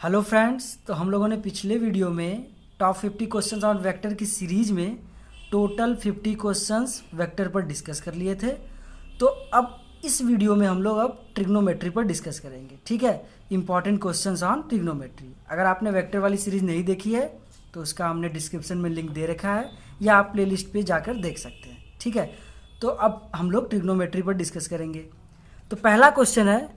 Hello friends, तो हम लोगों ने पिछले वीडियो में टॉप 50 क्वेश्चंस ऑन वेक्टर की सीरीज में टोटल 50 क्वेश्चंस वेक्टर पर डिस्कस कर लिए थे। तो अब इस वीडियो में हम लोग अब ट्रिग्नोमेट्री पर डिस्कस करेंगे। ठीक है, इंपॉर्टेंट क्वेश्चंस ऑन ट्रिग्नोमेट्री। अगर आपने वेक्टर वाली सीरीज नहीं देखी है तो उसका हमने डिस्क्रिप्शन में लिंक दे रखा है या आप प्ले लिस्ट पर जाकर देख सकते हैं। ठीक है, तो अब हम लोग ट्रिग्नोमेट्री पर डिस्कस करेंगे। तो पहला क्वेश्चन है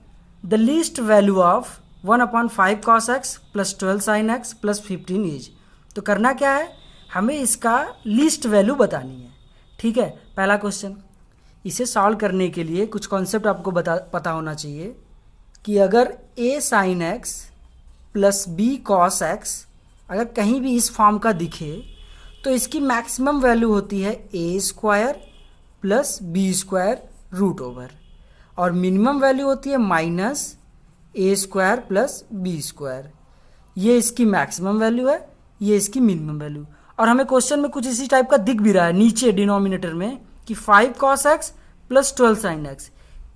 the least value of 1/5 cos x plus 12 sin x plus 15 is. तो करना क्या है, हमें इसका लीस्ट वैल्यू बतानी है। ठीक है, पहला क्वेश्चन। इसे सॉल्व करने के लिए कुछ कॉन्सेप्ट आपको पता होना चाहिए कि अगर a sin x plus b cos x अगर कहीं भी इस फॉर्म का दिखे तो इसकी मैक्सिमम वैल्यू होती है a² plus b² root over, और मिनिमम वैल्यू होती है माइनस a² प्लस b²। ये इसकी मैक्सिमम वैल्यू है, ये इसकी मिनिमम वैल्यू। और हमें क्वेश्चन में कुछ इसी टाइप का दिख भी रहा है नीचे डिनोमिनेटर में कि 5 cos x plus 12 sin x,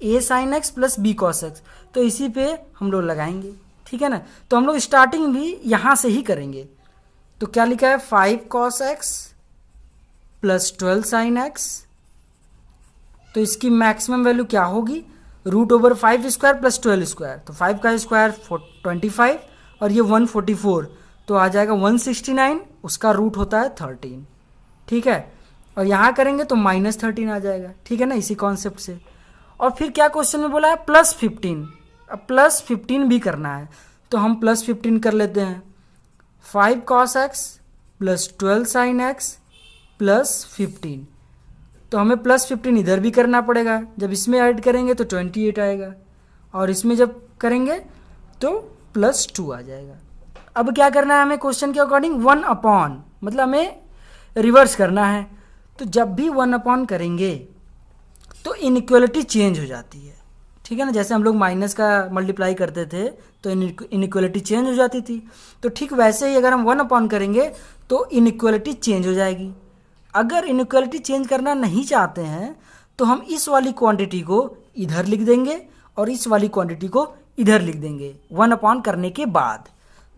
a sin x plus b cos x। तो इसी पे हम लोग लगाएंगे। ठीक है ना, तो हम लोग स्टार्टिंग भी यहाँ से ही करेंगे। तो क्या लिखा है, 5 cos x plus 12 sin x। तो इसकी मैक्सिमम वैल्यू क्या होगी, रूट ओवर 5² प्लस 12²। तो 5 का स्क्वायर 25 और ये 144, तो आ जाएगा 169, उसका रूट होता है 13। ठीक है, और यहाँ करेंगे तो -13 आ जाएगा। ठीक है ना, इसी कॉन्सेप्ट से। और फिर क्या क्वेश्चन में बोला है, प्लस 15। अब प्लस 15 भी करना है तो हम प्लस 15 कर लेते हैं। 5 cos x plus 12 sin x plus 15। तो हमें प्लस 15 इधर भी करना पड़ेगा। जब इसमें ऐड करेंगे तो 28 आएगा, और इसमें जब करेंगे तो प्लस 2 आ जाएगा। अब क्या करना है हमें क्वेश्चन के अकॉर्डिंग, 1/, मतलब हमें रिवर्स करना है। तो जब भी 1/, करेंगे तो इनइक्वलिटी चेंज हो जाती है। ठीक है ना, जैसे हम लोग माइनस का मल्टीप्लाई करते थे तो इनइक्वलिटी चेंज हो जाती थी। तो ठीक वैसे ही अगर हम 1/, करेंगे तो इनइक्वलिटी चेंज हो जाएगी। अगर इनइक्वलिटी चेंज करना नहीं चाहते हैं तो हम इस वाली क्वांटिटी को इधर लिख देंगे और इस वाली क्वांटिटी को इधर लिख देंगे 1/, करने के बाद।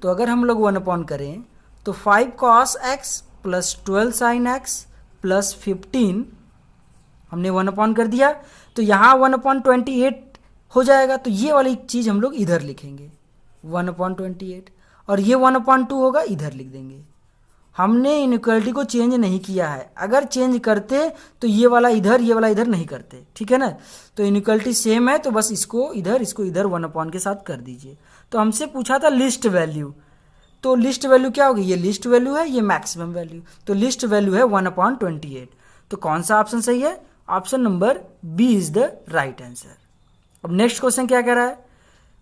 तो अगर हम लोग 1/, करें तो 5 cos x plus 12 sin x plus 15 हमने 1/, कर दिया। तो यहाँ 1/28 हो जाएगा। तो ये वाली चीज़ हम लोग इधर लिखेंगे 1/28, और ये 1/2 होगा, इधर लिख देंगे। हमने इनइक्वलिटी को चेंज नहीं किया है। अगर चेंज करते तो ये वाला इधर, ये वाला इधर नहीं करते। ठीक है ना, तो इनइक्वलिटी सेम है तो बस इसको इधर 1/, के साथ कर दीजिए। तो हमसे पूछा था लिस्ट वैल्यू, तो लिस्ट वैल्यू क्या होगी, ये लिस्ट वैल्यू है, ये मैक्सिमम वैल्यू। तो लिस्ट वैल्यू है 1/28। तो कौन सा ऑप्शन सही है, option number B is the right answer. अब नेक्स्ट क्वेश्चन क्या कह रहा है,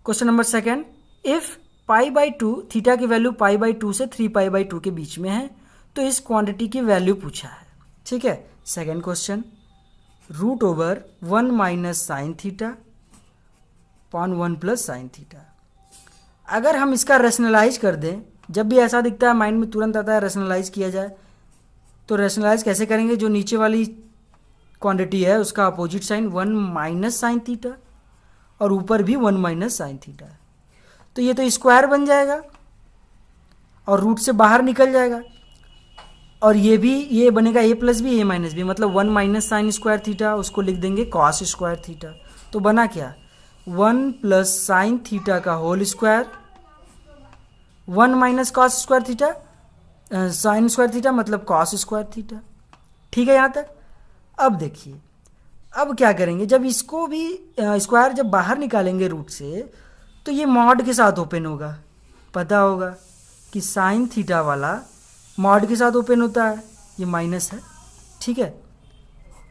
question number second. If π/2 theta की वैल्यू π/2 से 3π/2 के बीच में है तो इस क्वांटिटी की वैल्यू पूछा है। ठीक है, second question, root over 1 minus sine theta upon 1 plus sine theta. अगर हम इसका रेशनलाइज कर दें, जब भी ऐसा दिखता है माइंड में तुरंत आता है रेशनलाइज किया जाए। तो रेशनलाइज कैसे करेंगे, जो नीचे वाली क्वांटिटी है उसका opposite sign 1 minus sine theta और ऊपर भी 1 माइनस साइन थीटा। तो ये तो स्क्वायर बन जाएगा और रूट से बाहर निकल जाएगा, और ये भी, ये बनेगा a plus b a minus b, मतलब 1 माइनस साइन स्क्वायर थीटा, उसको लिख देंगे कॉस स्क्वायर थीटा। तो बना क्या, 1 प्लस साइन थीटा का whole square, 1 minus cos square theta, sine square theta मतलब कॉस स्क्वायर थीटा। ठीक है यहाँ तक। अब देखिए, अब क्या करेंगे, जब इसको भी स्क्वायर जब बाहर निकालेंगे रूट से तो ये मॉड के साथ ओपन होगा। पता होगा कि साइन थीटा वाला मॉड के साथ ओपन होता है, ये माइनस है। ठीक है,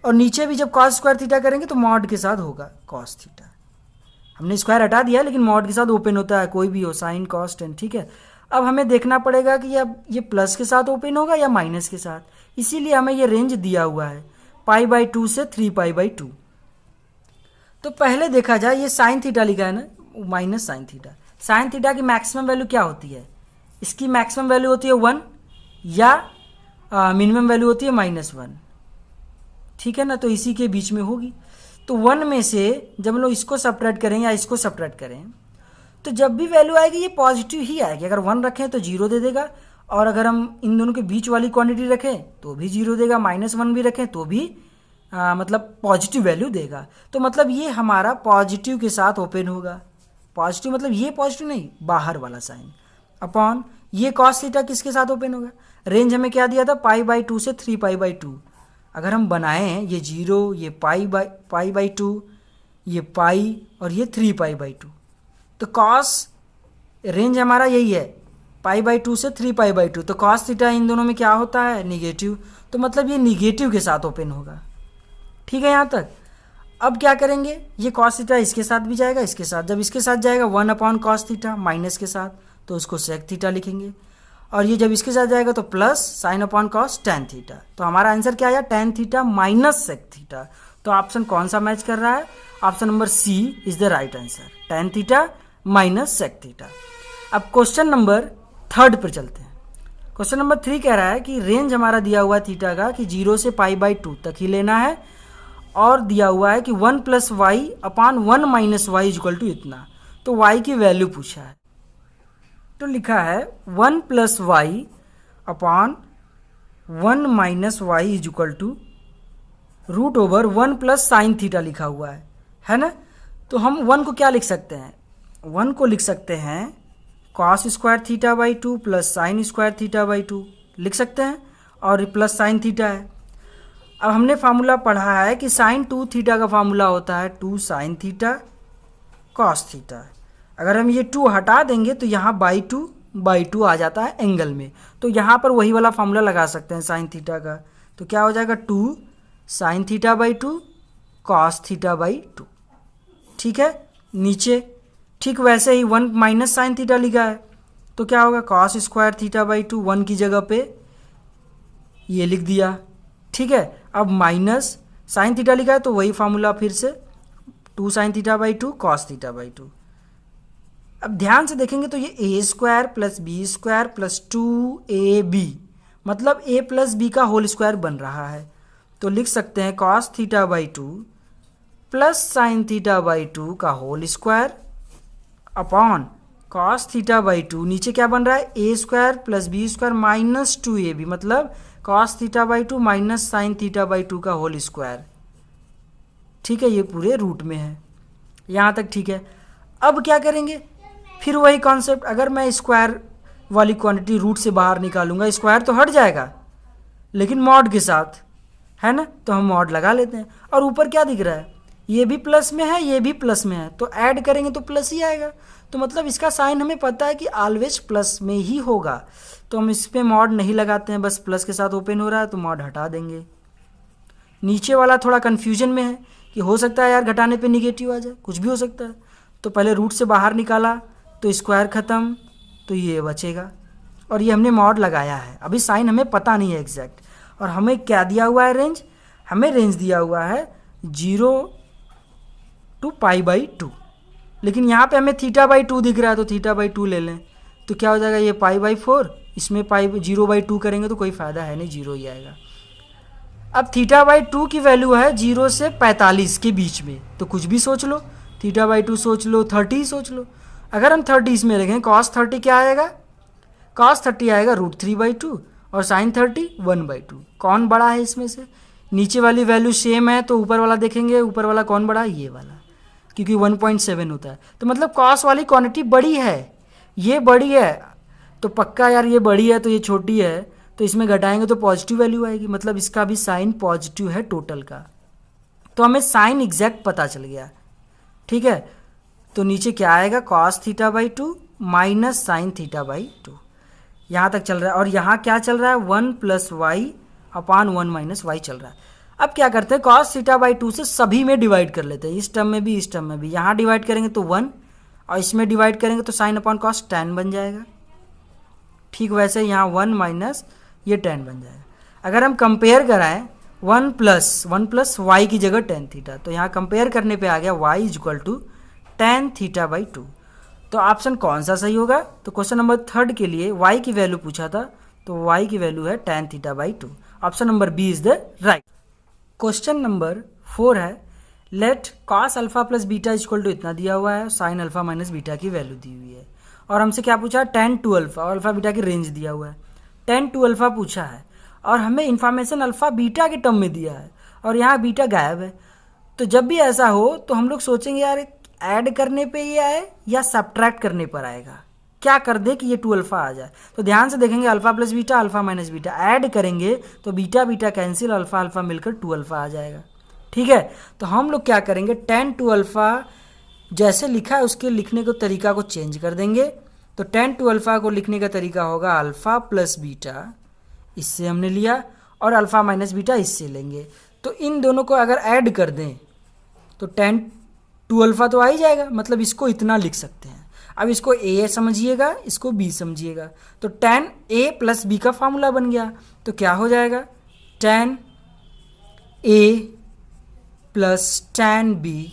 और नीचे भी जब कॉस स्क्वायर थीटा करेंगे तो मॉड के साथ होगा कॉस थीटा। हमने स्क्वायर हटा दिया लेकिन मॉड के साथ ओपन होता है, कोई भी हो, साइन कॉस टेन। ठीक है, अब हमें देखना पड़ेगा कि अब ये प्लस के साथ ओपन होगा या माइनस के साथ, इसीलिए हमें ये रेंज दिया हुआ है π/2 से 3π/2। तो पहले देखा जाए, ये साइन थीटा लिखा है ना, minus sine theta. Sine theta की मैक्सिमम वैल्यू क्या होती है, इसकी मैक्सिमम वैल्यू होती है 1 या मिनिमम वैल्यू होती है -1। ठीक है ना, तो इसी के बीच में होगी। तो 1 में से जब हम लोग इसको सब्ट्रैक्ट करें या इसको सब्ट्रैक्ट करें तो जब भी वैल्यू आएगी ये पॉजिटिव ही आएगी। अगर 1 रखें तो 0 दे देगा, और अगर हम इन दोनों के बीच वाली क्वांटिटी रखें तो भी 0 देगा, -1 भी रखें तो भी मतलब पॉजिटिव वैल्यू देगा। तो मतलब ये हमारा पॉजिटिव के साथ ओपन होगा। पॉजिटिव मतलब ये पॉजिटिव नहीं, बाहर वाला साइन, अपॉन ये cos थीटा किसके साथ ओपन होगा। रेंज हमें क्या दिया था, π/2 से 3π/2। अगर हम बनाए हैं ये 0, ये π/2, ये पाई और ये 3π/2, तो cos रेंज हमारा यही है π/2 से 3π/2। तो cos थीटा इन दोनों में क्या होता है, निगेटिव। तो मतलब ये निगेटिव के साथ ओपन होगा। ठीक है यहाँ तक। अब क्या करेंगे, ये cos थीटा इसके साथ भी जाएगा, इसके साथ। जब इसके साथ जाएगा 1/cos थीटा माइनस के साथ, तो उसको sec थीटा लिखेंगे। और ये जब इसके साथ जाएगा तो प्लस sin/cos tan थीटा। तो हमारा आंसर क्या आया, tan theta minus sec theta. तो ऑप्शन कौन सा मैच कर रहा है, option number C is the right answer, tan theta minus sec theta. अब क्वेश्चन नंबर 3 पर चलते हैं। क्वेश्चन नंबर 3 कह रहा है कि रेंज हमारा दिया हुआ है थीटा का कि 0 से π/2 तक ही लेना है, और दिया हुआ है कि 1 + y/1 - y = इतना। तो y की वैल्यू पूछा है, तो लिखा है 1 + y/1 - y = √1 + sin थीटा लिखा हुआ है ना। तो हम 1 को क्या लिख सकते हैं, 1 को लिख सकते हैं cos² θ/2 + sin² θ/2 लिख सकते हैं, और प्लस साइन थीटा है। अब हमने फार्मूला पढ़ा है कि sin 2 थीटा का फार्मूला होता है 2 sin थीटा cos थीटा। अगर हम ये 2 हटा देंगे तो यहाँ /2 आ जाता है एंगल में। तो यहाँ पर वही वाला फार्मूला लगा सकते हैं sin थीटा का। तो क्या हो जाएगा, 2 sin θ/2 cos θ/2। ठीक है, नीचे ठीक वैसे ही 1 - sin थीटा लिखा है, तो क्या होगा, cos² θ/2 1 की जगह पे ये लिख दिया। ठीक है, अब माइनस sin थीटा लिखा है तो वही फार्मूला फिर से 2 sin θ/2 cos θ/2। अब ध्यान से देखेंगे तो ये a² + b² + 2ab मतलब a + b का होल स्क्वायर बन रहा है। तो लिख सकते हैं cos θ/2 + sin θ/2 का होल स्क्वायर अपॉन cos θ/2, नीचे क्या बन रहा है, a² + b² - 2ab मतलब cos θ/2 माइनस sin θ/2 का होल स्क्वायर। ठीक है, ये पूरे रूट में है, यहाँ तक ठीक है। अब क्या करेंगे, फिर वही कॉन्सेप्ट, अगर मैं स्क्वायर वाली क्वांटिटी रूट से बाहर निकालूंगा, स्क्वायर तो हट जाएगा लेकिन मॉड के साथ, है ना। तो हम मॉड लगा लेते हैं। और ऊपर क्या दिख रहा है, ये भी प्लस में है, ये भी प्लस में है, तो ऐड करेंगे तो प्लस ही आएगा। तो मतलब इसका साइन हमें पता है कि ऑलवेज प्लस में ही होगा। तो हम इस पर मॉड नहीं लगाते हैं, बस प्लस के साथ ओपन हो रहा है तो मॉड हटा देंगे। नीचे वाला थोड़ा कन्फ्यूजन में है कि हो सकता है यार घटाने पे निगेटिव आ जाए, कुछ भी हो सकता है। तो पहले रूट से बाहर निकाला तो स्क्वायर ख़त्म, तो ये बचेगा, और ये हमने मॉड लगाया है। अभी साइन हमें पता नहीं है एग्जैक्ट। और हमें क्या दिया हुआ है, रेंज, हमें रेंज दिया हुआ है 0 to π/2, लेकिन यहाँ पे हमें θ/2 दिख रहा है तो θ/2 ले लें। तो क्या हो जाएगा, ये π/4, इसमें 0/2 करेंगे तो कोई फ़ायदा है नहीं, 0 ही आएगा। अब θ/2 की वैल्यू है 0 से 45 के बीच में, तो कुछ भी सोच लो, θ/2 सोच लो, 30 सोच लो। अगर हम 30 इसमें रखें, cos 30 क्या आएगा, cos 30 आएगा √3/2 और sin 30 1/2। कौन बड़ा है इसमें से, नीचे वाली वैल्यू सेम है तो ऊपर वाला देखेंगे, ऊपर वाला कौन बड़ा है, ये वाला, क्योंकि 1.7 होता है। तो मतलब cos वाली क्वांटिटी बड़ी है, ये बड़ी है, तो पक्का यार ये बड़ी है तो ये छोटी है, तो इसमें घटाएंगे तो पॉजिटिव वैल्यू आएगी, मतलब इसका भी साइन पॉजिटिव है टोटल का। तो हमें साइन एग्जैक्ट पता चल गया। ठीक है, तो नीचे क्या आएगा, cos θ/2 माइनस sin θ/2, यहाँ तक चल रहा है। और यहाँ क्या चल रहा है, 1 + y/1 - y चल रहा है। अब क्या करते हैं, cos θ/2 से सभी में डिवाइड कर लेते हैं, इस टर्म में भी, इस टर्म में भी। यहाँ डिवाइड करेंगे तो 1, और इसमें डिवाइड करेंगे तो sin/cos tan बन जाएगा। ठीक वैसे यहाँ 1 माइनस ये tan बन जाएगा। अगर हम कंपेयर कराएं 1 + y की जगह tan थीटा, तो यहाँ कंपेयर करने पे आ गया y = tan θ/2। तो ऑप्शन कौन सा सही होगा, तो क्वेश्चन नंबर 3 के लिए y की वैल्यू पूछा था, तो y की वैल्यू है tan θ/2। Option number B is the right. Question number 4 है, let cos alpha plus beta equal to इतना दिया हुआ है, साइन अल्फा माइनस बीटा की वैल्यू दी हुई है, और हमसे क्या पूछा, टेन टू अल्फा, और अल्फा बीटा की रेंज दिया हुआ है, टेन टू अल्फा पूछा है, और हमें इन्फॉर्मेशन अल्फा बीटा के टर्म में दिया है, और यहाँ बीटा गायब है। तो जब भी ऐसा हो तो हम लोग सोचेंगे यार ऐड करने पे ये आए या सब्ट्रैक्ट करने पर आएगा, क्या कर दे कि ये टू अल्फा आ जाए। तो ध्यान से देखेंगे, alpha plus beta, alpha minus beta, add करेंगे तो beta beta cancel, alpha alpha मिलकर टू अल्फा आ जाएगा। ठीक है, तो हम लोग क्या करेंगे, टेन टू अल्फा जैसे लिखा है उसके लिखने को तरीका को चेंज कर देंगे। तो टेन टू अल्फा को लिखने का तरीका होगा अल्फा प्लस बीटा, इससे हमने लिया, और अल्फा माइनस बीटा इससे लेंगे। तो इन दोनों को अगर ऐड कर दें तो टेन टू अल्फा तो आ ही जाएगा, मतलब इसको इतना लिख सकते हैं। अब इसको ए समझिएगा, इसको बी समझिएगा, तो टेन ए प्लस बी का फॉर्मूला बन गया। तो क्या हो जाएगा, tan A plus tan B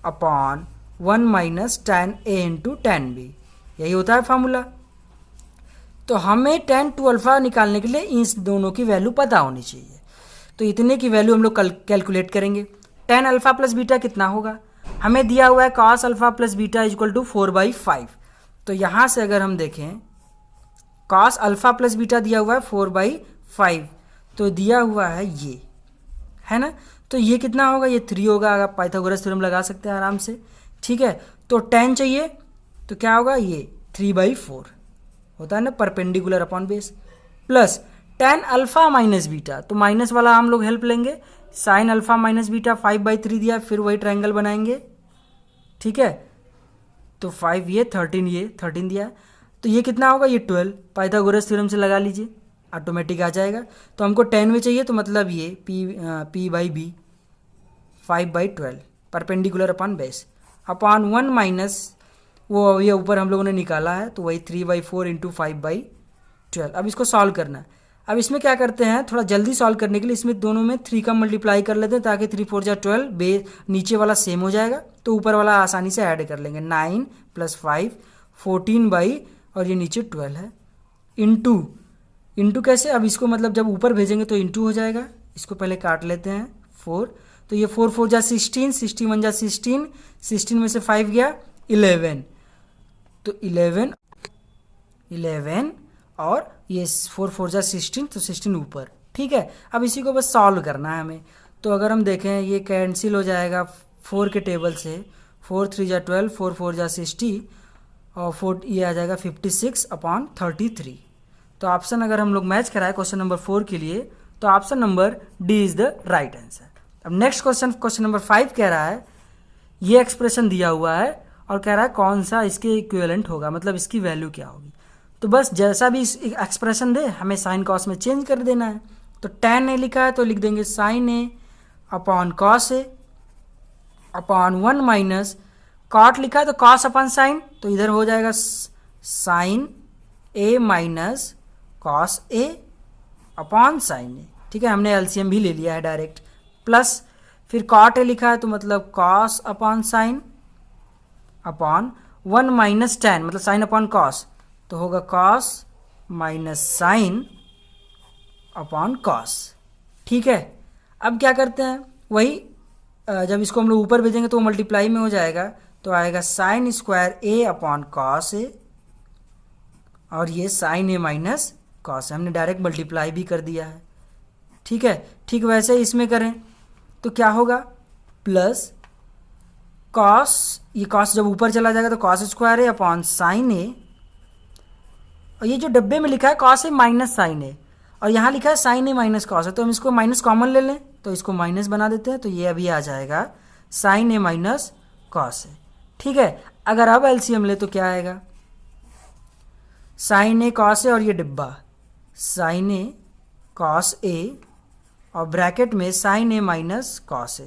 upon one minus tan A into tan B, यही होता है फॉर्मूला। तो हमें टेन टू अल्फा निकालने के लिए इन दोनों की वैल्यू पता होनी चाहिए। तो इतने की वैल्यू हम लोग कैलकुलेट करेंगे। टेन अल्फा प्लस बीटा कितना होगा, हमें दिया हुआ है cos alpha plus beta equal to 4/5। तो यहाँ से अगर हम देखें, कॉस अल्फा प्लस बीटा दिया हुआ है 4/5, तो दिया हुआ है ये, है ना। तो ये कितना होगा, ये 3 होगा, अगर पाइथागोरस थ्योरम लगा सकते हैं आराम से। ठीक है, तो 10 चाहिए तो क्या होगा, ये 3/4 होता है ना, perpendicular upon base, plus 10 alpha minus beta, तो माइनस वाला हम लोग हेल्प लेंगे, साइन अल्फा माइनस बीटा 5/3 दिया, फिर वही ट्रायंगल बनाएंगे। ठीक है, तो 5 ये 13 दिया, तो ये कितना होगा, ये 12, पाइथागोरस थ्योरम से लगा लीजिए, ऑटोमेटिक आ जाएगा। तो हमको 10 में चाहिए, तो मतलब ये P/B 5/12 perpendicular upon base upon 1 minus वो ये ऊपर हम लोगों ने निकाला है, तो वही 3/4 इंटू 5/12। अब इसको सॉल्व करना है। अब इसमें क्या करते हैं, थोड़ा जल्दी सॉल्व करने के लिए इसमें दोनों में 3 का मल्टीप्लाई कर लेते हैं, ताकि 3 4 जा 12, बेस नीचे वाला सेम हो जाएगा, तो ऊपर वाला आसानी से ऐड कर लेंगे। 9 + 5 14 और ये नीचे 12 है, इंटू कैसे, अब इसको मतलब जब ऊपर भेजेंगे तो इंटू हो जाएगा। इसको पहले काट लेते हैं, 4, तो ये 4 4 जा 16, 61 जा 16, 16 में से 5 गया 11, तो 11 और ये 4 4 जा 16, तो 16 ऊपर। ठीक है, अब इसी को बस सॉल्व करना है हमें। तो अगर हम देखें, ये कैंसिल हो जाएगा 4 के टेबल से, 4 3 जा 12, 4 4 जा 60, और 4 ये आ जाएगा 56/33। तो ऑप्शन अगर हम लोग मैच कराए क्वेश्चन नंबर 4 के लिए, तो option number D is the right answer. अब नेक्स्ट क्वेश्चन नंबर 5 कह रहा है, ये एक्सप्रेशन दिया हुआ है और कह रहा है कौन सा इसके इक्विवेलेंट होगा, मतलब इसकी वैल्यू क्या होगी। तो बस जैसा भी एक्सप्रेशन दे हमें साइन कॉस में चेंज कर देना है। तो tan a लिखा है तो लिख देंगे sine a upon cos a upon 1 minus cot लिखा है तो कॉस अपॉन साइन, तो इधर हो जाएगा sine a minus cos a upon sine a। ठीक है, हमने एलसीएम भी ले लिया है डायरेक्ट, प्लस फिर कॉट a लिखा है तो मतलब cos upon sine upon 1 minus tan, मतलब साइन अपॉन कॉस, तो होगा cos minus sine upon cos. ठीक है, अब क्या करते हैं, वही जब इसको हम लोग ऊपर भेजेंगे तो मल्टीप्लाई में हो जाएगा, तो आएगा sine square a upon cos a, और ये साइन a माइनस कॉस, हमने डायरेक्ट मल्टीप्लाई भी कर दिया है। ठीक है, ठीक वैसे इसमें करें तो क्या होगा, प्लस कॉस, ये कॉस जब ऊपर चला जाएगा तो cos square a upon sine a, और ये जो डब्बे में लिखा है cos a minus sine a, और यहाँ लिखा है साइन a माइनस कॉस है, तो हम इसको माइनस कॉमन ले लें, तो इसको माइनस बना देते हैं, तो ये अभी आ जाएगा sine a minus cos a। ठीक है, अगर अब एलसीएम ले तो क्या आएगा, साइन a कॉस a, और ये डिब्बा साइन a कॉस a और ब्रैकेट में sine a minus cos a,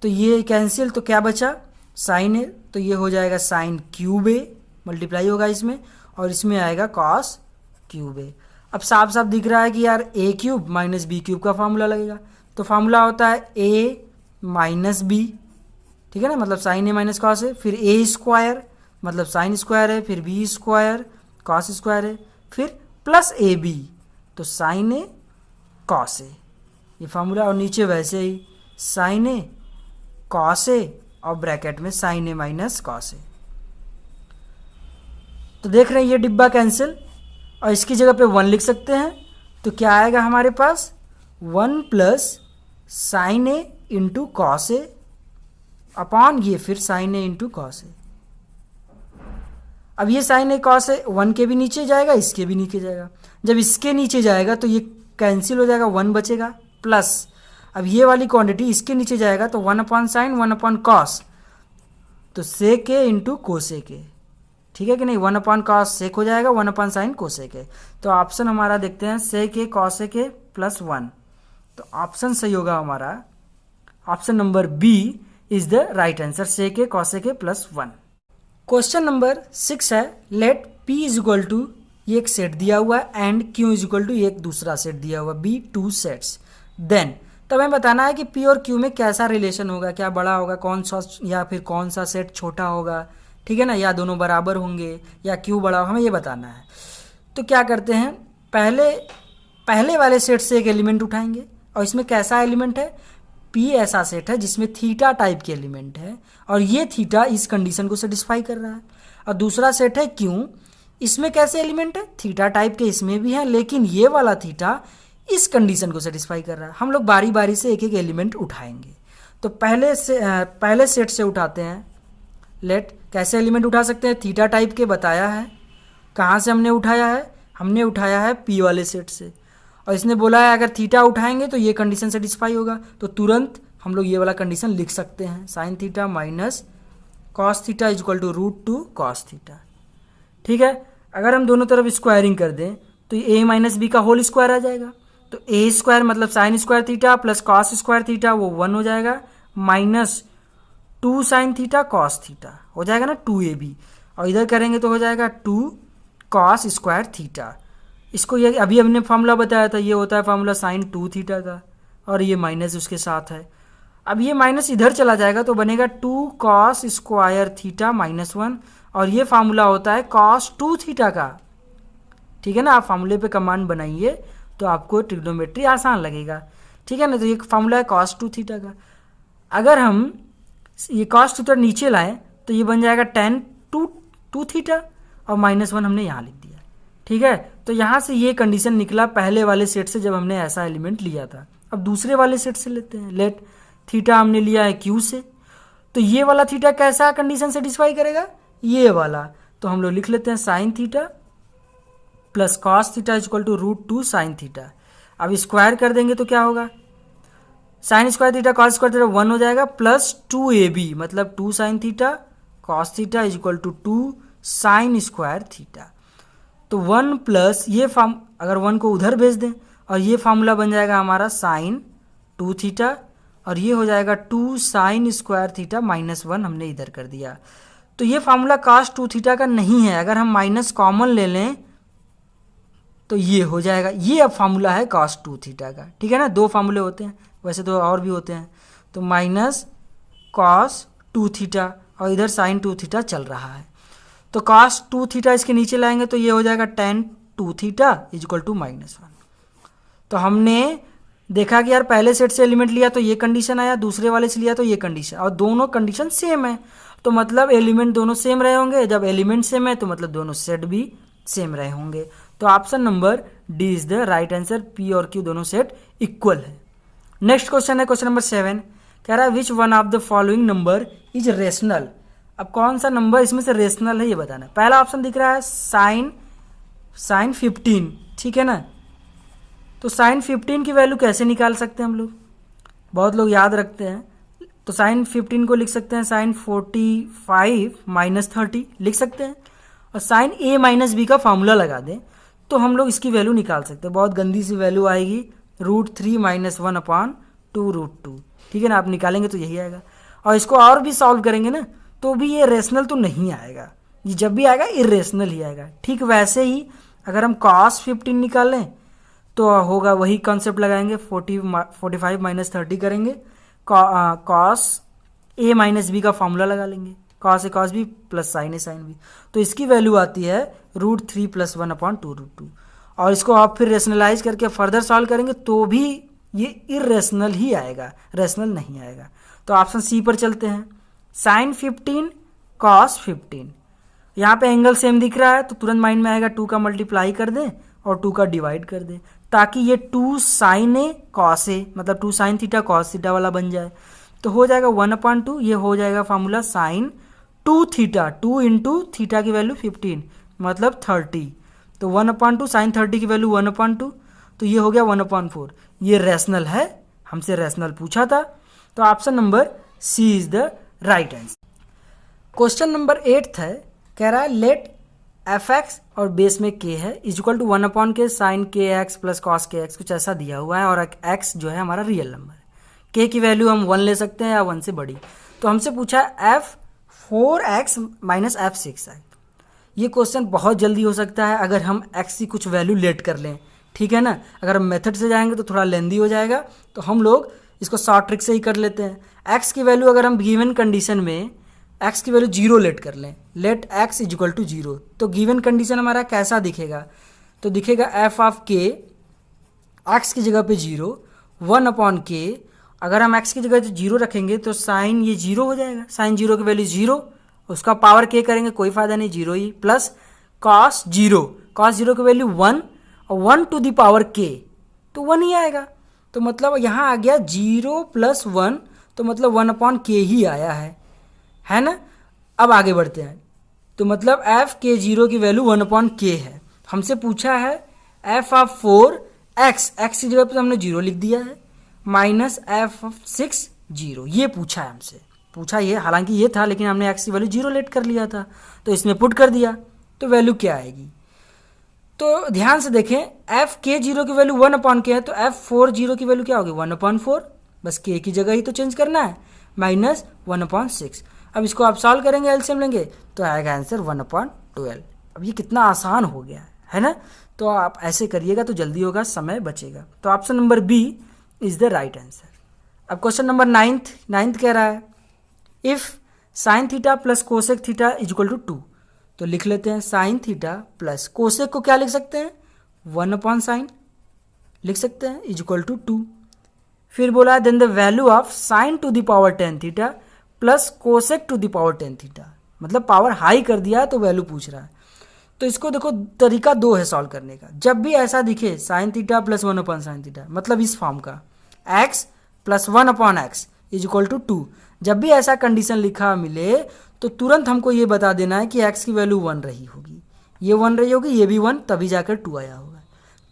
तो ये कैंसिल, तो क्या बचा साइन a, तो ये हो जाएगा साइन क्यूब a, मल्टीप्लाई होगा इसमें, और इसमें आएगा कॉस क्यूब a। अब साफ साफ दिख रहा है कि यार a cube minus b cube का फार्मूला लगेगा, तो फार्मूला होता है a माइनस बी, ठीक है ना, मतलब sine a minus cos a, फिर a स्क्वायर मतलब साइन स्क्वायर है, फिर b स्क्वायर कॉस स्क्वायर है, फिर प्लस ए बी, तो साइन a कॉस a, ये फार्मूला, और नीचे वैसे ही साइन ए कॉस ए और ब्रैकेट में sign A minus cos A. तो देख रहे हैं ये डिब्बा कैंसिल और इसकी जगह पे 1 लिख सकते हैं। तो क्या आएगा हमारे पास 1 plus sign A into cos A upon ये फिर sign A into cos A. अब ये साइन ए कॉस ए 1 के भी नीचे जाएगा, इसके भी नीचे जाएगा। जब इसके नीचे जाएगा तो ये कैंसिल हो जाएगा, 1 बचेगा प्लस अब ये वाली क्वांटिटी इसके नीचे जाएगा तो 1 अपॉन साइन 1 अपॉन कॉस, तो सेक ए इंटू कोसेक ए, ठीक है कि नहीं। 1 अपॉन कॉस सेक हो जाएगा, 1 अपॉन साइन कोसेक ए। तो ऑप्शन हमारा देखते हैं सेक ए कॉसेक ए प्लस 1। तो ऑप्शन सही होगा हमारा, option number B is the right answer, sec a cosec a plus 1। Question number 6 है, let P is equal to ये एक सेट दिया हुआ है and Q is equal to एक दूसरा सेट दिया हुआ, बी 2 सेट्स। देन तब हमें बताना है कि P और Q में कैसा रिलेशन होगा, क्या बड़ा होगा, कौन सा या फिर कौन सा सेट छोटा होगा, ठीक है ना, या दोनों बराबर होंगे या Q बड़ा होगा, हमें ये बताना है। तो क्या करते हैं, पहले वाले सेट से एक एलिमेंट उठाएंगे और इसमें कैसा एलिमेंट है, P ऐसा सेट है जिसमें थीटा टाइप के एलिमेंट है और ये थीटा इस कंडीशन को सेटिस्फाई कर रहा है। और दूसरा सेट है Q, इसमें कैसे एलिमेंट है, थीटा टाइप के इसमें भी है, लेकिन ये वाला थीटा इस कंडीशन को सेटिस्फाई कर रहा है। हम लोग बारी बारी से एक एक एलिमेंट उठाएंगे। तो पहले सेट से उठाते हैं। लेट कैसे एलिमेंट उठा सकते हैं, थीटा टाइप के बताया है। कहाँ से हमने उठाया है, हमने उठाया है P वाले सेट से और इसने बोला है अगर थीटा उठाएंगे तो ये कंडीशन सेटिस्फाई होगा। तो तुरंत हम लोग ये वाला कंडीशन लिख सकते हैं, sine theta minus cos theta is equal to √2 cos theta, ठीक है। अगर हम दोनों तरफ स्क्वायरिंग कर दें तो ये a माइनस बी का होल स्क्वायर आ जाएगा। तो a स्क्वायर मतलब sine square theta plus cos square theta वो 1 हो जाएगा, minus 2 sine theta cos theta हो जाएगा ना 2ab, और इधर करेंगे तो हो जाएगा 2 कॉस स्क्वायर थीटा। इसको ये अभी हमने फार्मूला बताया था, ये होता है फार्मूला साइन 2 थीटा का और ये माइनस उसके साथ है। अब ये माइनस इधर चला जाएगा तो बनेगा 2 कॉस स्क्वायर थीटा माइनस 1 और ये फार्मूला होता है कॉस 2 थीटा का, ठीक है ना। आप फार्मूले पे कमांड बनाइए तो आपको ट्रिग्नोमेट्री आसान लगेगा, ठीक है ना। तो ये फार्मूला है कॉस 2 थीटा का। अगर हम ये कॉस 2 थीटा नीचे लाएं तो ये बन जाएगा tan 2 थीटा और -1 हमने यहाँ लिख दिया, ठीक है। तो यहाँ से ये कंडीशन निकला पहले वाले सेट से जब हमने ऐसा एलिमेंट लिया था। अब दूसरे वाले सेट से लेते हैं। लेट थीटा हमने लिया है Q से, तो ये वाला थीटा कैसा कंडीशन सेटिस्फाई करेगा, ये वाला। तो हम लोग लिख लेते हैं sine theta plus cos theta is equal to √2 sine theta. अब स्क्वायर कर देंगे तो क्या होगा, sine square theta cos square theta 1 हो जाएगा प्लस 2ab मतलब 2 sine theta cos theta is equal to 2 sine square theta. तो 1 प्लस ये अगर 1 को उधर भेज दें और ये फार्मूला बन जाएगा हमारा साइन 2 थीटा और ये हो जाएगा 2 साइन स्क्वायर थीटा -1 हमने इधर कर दिया। तो ये फार्मूला कॉस 2 थीटा का नहीं है, अगर हम माइनस कॉमन ले लें तो ये हो जाएगा। ये अब फार्मूला है कॉस 2 थीटा का, ठीक है ना। 2 फार्मूले होते हैं, वैसे तो और भी होते हैं। तो माइनस कॉस 2 थीटा और इधर साइन 2 थीटा चल रहा है। तो कॉस 2 थीटा इसके नीचे लाएंगे तो ये हो जाएगा tan 2 theta is equal to -1। तो हमने देखा कि यार पहले सेट से एलिमेंट लिया तो ये कंडीशन आया, दूसरे वाले से लिया तो ये कंडीशन, और दोनों कंडीशन सेम है तो मतलब एलिमेंट दोनों सेम रहे होंगे। जब एलिमेंट सेम है तो मतलब दोनों सेट भी सेम रहे होंगे। तो option number D is the right answer, P और क्यू दोनों सेट इक्वल है। नेक्स्ट क्वेश्चन है क्वेश्चन नंबर 7, कह रहा है which one of the following number is rational. अब कौन सा नंबर इसमें से रेशनल है ये बताना है। पहला ऑप्शन दिख रहा है साइन 15, ठीक है ना। तो साइन 15 की वैल्यू कैसे निकाल सकते हैं हम लोग, बहुत लोग याद रखते हैं। तो साइन 15 को लिख सकते हैं साइन 45 -30 लिख सकते हैं और साइन a माइनस बी का फॉर्मूला लगा दें तो हम लोग इसकी वैल्यू निकाल सकते हैं। बहुत गंदी सी वैल्यू आएगी, √3 - 1 अपॉन 2 √2, ठीक है ना। आप निकालेंगे तो यही आएगा और इसको और भी सॉल्व करेंगे ना तो भी ये रेशनल तो नहीं आएगा, ये जब भी आएगा इरेशनल ही आएगा। ठीक वैसे ही अगर हम cos 15 निकालें तो होगा वही कॉन्सेप्ट लगाएंगे, 45 - 30 करेंगे, cos a माइनस बी का फॉर्मूला लगा लेंगे, cos a cos b plus sin a sin b। तो इसकी वैल्यू आती है √3 + 1 अपॉन 2 √2। और इसको आप फिर रेशनलाइज करके फर्दर सॉल्व करेंगे तो भी ये इरेशनल ही आएगा, रेशनल नहीं आएगा। तो ऑप्शन सी पर चलते हैं, साइन 15 कॉस 15। यहाँ पे एंगल सेम दिख रहा है तो तुरंत माइंड में आएगा 2 का मल्टीप्लाई कर दें और 2 का डिवाइड कर दें, ताकि ये 2 साइन ए कॉस ए मतलब 2 साइन थीटा कॉस थीटा वाला बन जाए। तो हो जाएगा 1/2, ये हो जाएगा formula sign 2 theta, 2 into theta की वैल्यू 15 मतलब 30। तो 1/2 साइन 30 की वैल्यू 1/2, तो ये हो गया 1/4। ये रैशनल है, हमसे रैशनल पूछा था, तो option number C is the right answer. Question number 8 है, कह रहा है लेट एफ एक्स और बेस में के है is equal to 1/k sine k x plus cos k x, कुछ ऐसा दिया हुआ है और एक्स जो है हमारा रियल नंबर है। के की वैल्यू हम 1 ले सकते हैं या 1 से बड़ी। तो हमसे पूछा है f4x माइनस f6 है। ये क्वेश्चन बहुत जल्दी हो सकता है अगर हम x की कुछ वैल्यू लेट कर लें, ठीक है ना। अगर हम मेथड से जाएंगे तो थोड़ा लेंदी हो जाएगा, तो हम लोग इसको शॉर्ट ट्रिक से ही कर लेते हैं। x की वैल्यू अगर हम गिवन कंडीशन में x की वैल्यू 0 लेट कर लें, let x is equal to 0, तो गिवन कंडीशन हमारा कैसा दिखेगा, तो दिखेगा f ऑफ k, x की जगह पे 0, 1/k। अगर हम x की जगह 0 रखेंगे तो साइन ये 0 हो जाएगा, साइन 0 की वैल्यू 0, उसका पावर k करेंगे कोई फायदा नहीं, 0 ही, प्लस कॉस 0, कॉस 0 की वैल्यू 1 और 1 टू द पावर k, तो 1 ही आएगा। तो मतलब यहाँ आ गया 0 प्लस 1, तो मतलब 1/k ही आया है ना। अब आगे बढ़ते हैं, तो मतलब f के 0 की वैल्यू 1/k है। हमसे पूछा है f ऑफ 4x, x की जगह पे हमने 0 लिख दिया है, माइनस f ऑफ 6 0, ये पूछा है हमसे, पूछा ये, हालांकि ये था लेकिन हमने x की वैल्यू 0 लेट कर लिया था, तो इसमें पुट कर दिया, तो वैल्यू क्या आएगी। तो ध्यान से देखें, f के 0 की वैल्यू 1/k है, तो f4 0 की वैल्यू क्या होगी 1/4, बस k की जगह ही तो चेंज करना है, माइनस 1/6। अब इसको आप सॉल्व करेंगे, एलसीएम लेंगे, तो आएगा आंसर 1/12। अब ये कितना आसान हो गया है ना। तो आप ऐसे करिएगा तो जल्दी होगा, समय बचेगा। तो option number B is the right answer. अब क्वेश्चन नंबर 9th कह रहा है if sine theta plus cosec theta is equal to 2, तो लिख लेते हैं साइन थीटा प्लस कोसेक को क्या लिख सकते हैं 1/sin लिख सकते हैं इज इक्वल टू 2। फिर बोला है then the value of sine to the power 10 theta plus cosec to the power 10 theta, मतलब पावर हाई कर दिया है तो वैल्यू पूछ रहा है। तो इसको देखो, तरीका 2 है सॉल्व करने का। जब भी ऐसा दिखे sign theta plus 1/sin theta, मतलब इस फॉर्म का x plus 1/x is equal to 2, जब भी ऐसा कंडीशन लिखा मिले तो तुरंत हमको ये बता देना है कि x की वैल्यू 1 रही होगी, ये 1 रही होगी, ये भी 1, तभी जाकर 2 आया होगा।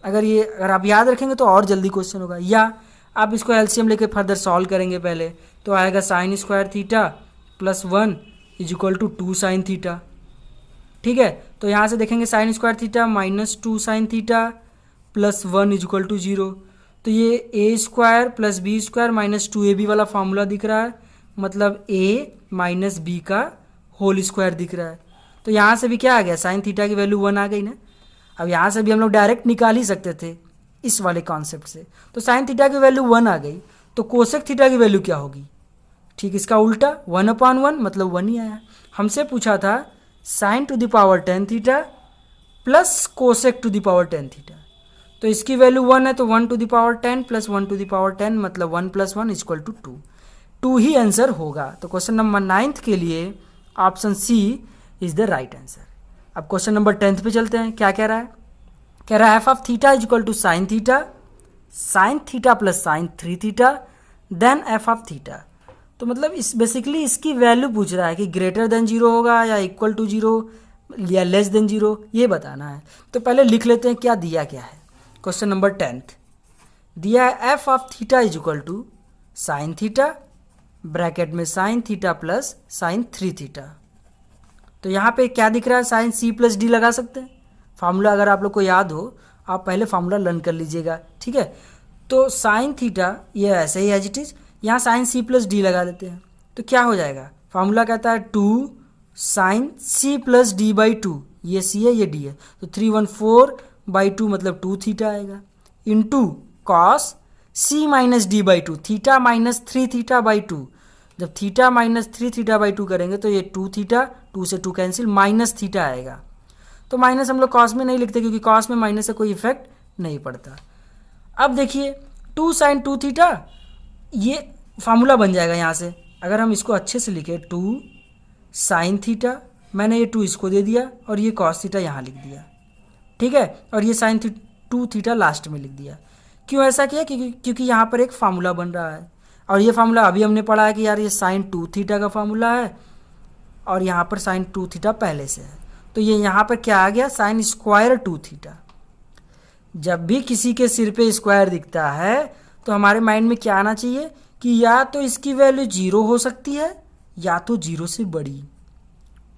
अगर आप याद रखेंगे तो और जल्दी क्वेश्चन होगा। या आप इसको एलसीएम लेके फर्दर सॉल्व करेंगे पहले, तो आएगा sine square theta plus 1 is equal to 2 sine theta, ठीक है। तो यहाँ से देखेंगे sine square theta minus 2 sine theta plus 1 is equal to 0, तो ये A square plus B square minus 2ab वाला फॉर्मूला दिख रहा है, मतलब a माइनस बी का होल स्क्वायर दिख रहा है। तो यहाँ से भी क्या आ गया, साइन थीटा की वैल्यू 1 आ गई ना। अब यहाँ से भी हम लोग डायरेक्ट निकाल ही सकते थे इस वाले कॉन्सेप्ट से। तो साइन थीटा की वैल्यू 1 आ गई, तो कोसेक थीटा की वैल्यू क्या होगी, ठीक इसका उल्टा 1/1, मतलब 1 ही आया। हमसे पूछा था sine to the power 10 theta plus cosec to the power 10 theta, तो इसकी वैल्यू 1 है, तो 1 टू द पावर 10 प्लस 1 टू द पावर 10 मतलब 1 प्लस 1 इक्वल टू 2, 2 ही आंसर होगा। तो क्वेश्चन नंबर 9th के लिए option c is the right answer. अब क्वेश्चन नंबर 10th पे चलते हैं। क्या कह रहा है, कह रहा है F of theta is equal to sine theta plus sine 3 theta then f of theta. तो मतलब इस बेसिकली इसकी वैल्यू पूछ रहा है कि ग्रेटर देन 0 होगा या इक्वल टू 0 या लेस देन 0, ये बताना है। तो पहले लिख लेते हैं क्या दिया क्या है। क्वेश्चन नंबर 10th दिया है F of theta is equal to sine theta bracket में sine theta plus sine 3 theta. तो यहाँ पे क्या दिख रहा है, साइन c प्लस डी लगा सकते हैं। फार्मूला अगर आप लोग को याद हो, आप पहले फार्मूला लर्न कर लीजिएगा, ठीक है। तो साइन थीटा ये ऐसे ही एज इट इज, यहाँ साइन c प्लस डी लगा देते हैं, तो क्या हो जाएगा, फार्मूला कहता है 2 sine c plus d by 2, ये c है ये d है, तो 314/2 मतलब 2 थीटा आएगा, into cos c minus D by 2, theta minus 3 theta by 2। जब थीटा माइनस 3 थीटा बाई 2 करेंगे तो ये 2 थीटा, 2 से 2 कैंसिल, माइनस थीटा आएगा। तो माइनस हम लोग कॉस में नहीं लिखते क्योंकि कॉस में माइनस से कोई इफेक्ट नहीं पड़ता। अब देखिए 2 sin 2 थीटा, ये फार्मूला बन जाएगा यहाँ से। अगर हम इसको अच्छे से लिखें 2 sin थीटा, मैंने ये 2 इसको दे दिया और ये cos थीटा यहाँ लिख दिया, ठीक है, और ये sin 2 थीटा लास्ट में लिख दिया। क्यों ऐसा किया? क्योंकि यहाँ पर एक फार्मूला बन रहा है, और ये फार्मूला अभी हमने पढ़ा है कि यार ये sin 2 थीटा का फार्मूला है और यहाँ पर sin 2 थीटा पहले से है, तो ये यहाँ पर क्या आ गया? sin square 2 theta. जब भी किसी के सिर पे स्क्वायर दिखता है तो हमारे माइंड में क्या आना चाहिए कि या तो इसकी वैल्यू 0 हो सकती है या तो 0 से बड़ी,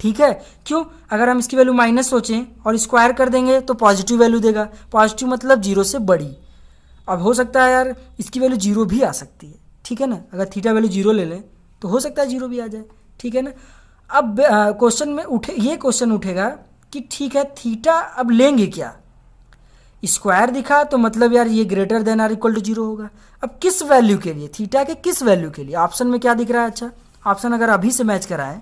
ठीक है। क्यों? अगर हम इसकी वैल्यू माइनस सोचें और स्क्वायर कर देंगे तो पॉजिटिव वैल्यू देगा, पॉजिटिव मतलब 0 से बड़ी। अब हो सकता है यार इसकी वैल्यू 0 भी आ सकती है, ठीक है ना, अगर थीटा वैल्यू 0 ले लें तो हो सकता है 0 भी आ जाए, ठीक है ना। अब क्वेश्चन में ये क्वेश्चन उठेगा कि ठीक है थीटा अब लेंगे क्या? स्क्वायर दिखा तो मतलब यार ये greater than or equal to 0 होगा। अब किस वैल्यू के लिए? थीटा के किस वैल्यू के लिए? ऑप्शन में क्या दिख रहा है? अच्छा, ऑप्शन अगर अभी से मैच कराएं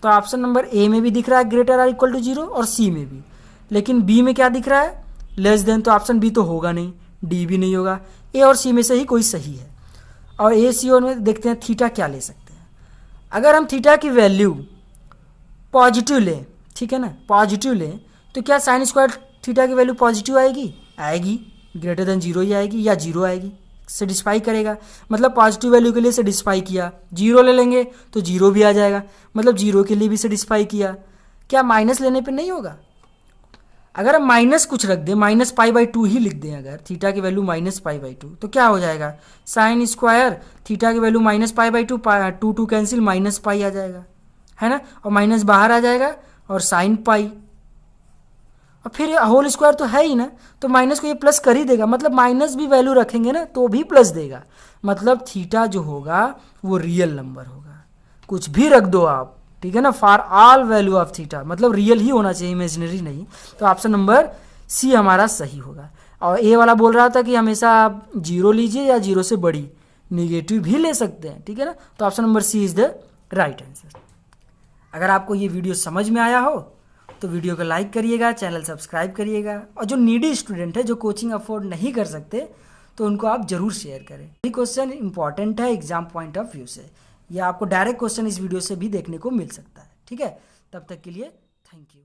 तो ऑप्शन नंबर ए में भी दिख रहा है ग्रेटर आर इक्वल टू 0 और सी में भी, लेकिन बी में क्या दिख रहा है? लेस देन, तो ऑप्शन बी तो होगा नहीं, डी भी नहीं होगा, ए और सी में से ही कोई सही है। और ए सी और में देखते हैं थीटा क्या ले सकते हैं। अगर हम थीटा की वैल्यू पॉजिटिव लें, ठीक है ना, पॉजिटिव लें तो क्या साइन स्क्वायर थीटा की वैल्यू पॉजिटिव आएगी? आएगी, ग्रेटर देन 0 ही आएगी या 0 आएगी, सेटिस्फाई करेगा, मतलब पॉजिटिव वैल्यू के लिए सेटिस्फाई किया। 0 ले लेंगे तो 0 भी आ जाएगा, मतलब 0 के लिए भी सेटिस्फाई किया। क्या माइनस लेने पे नहीं होगा? अगर हम माइनस कुछ रख दें, -π/2 ही लिख दें, अगर थीटा की वैल्यू -π/2 तो क्या हो जाएगा? साइन स्क्वायर थीटा की वैल्यू -π/2, 2 कैंसिल, -π आ जाएगा, है ना, और माइनस बाहर आ जाएगा और साइन पाई, और फिर होल स्क्वायर तो है ही ना, तो माइनस को ये प्लस कर ही देगा, मतलब माइनस भी वैल्यू रखेंगे ना तो भी प्लस देगा, मतलब थीटा जो होगा वो रियल नंबर होगा। कुछ भी रख दो आप, ठीक है ना, for all value of theta, मतलब रियल ही होना चाहिए, इमेजिनरी नहीं। तो ऑप्शन नंबर सी हमारा सही होगा। और ए वाला बोल रहा था कि हमेशा आप 0 लीजिए या 0 से बड़ी, निगेटिव भी ले सकते हैं, ठीक है ना, तो option number C is the right answer. अगर आपको ये वीडियो समझ में आया हो तो वीडियो को लाइक करिएगा, चैनल सब्सक्राइब करिएगा, और जो नीडी स्टूडेंट है जो कोचिंग अफोर्ड नहीं कर सकते तो उनको आप जरूर शेयर करें। ये क्वेश्चन इंपॉर्टेंट है एग्जाम पॉइंट ऑफ व्यू से, या आपको डायरेक्ट क्वेश्चन इस वीडियो से भी देखने को मिल सकता है, ठीक है। तब तक के लिए थैंक यू।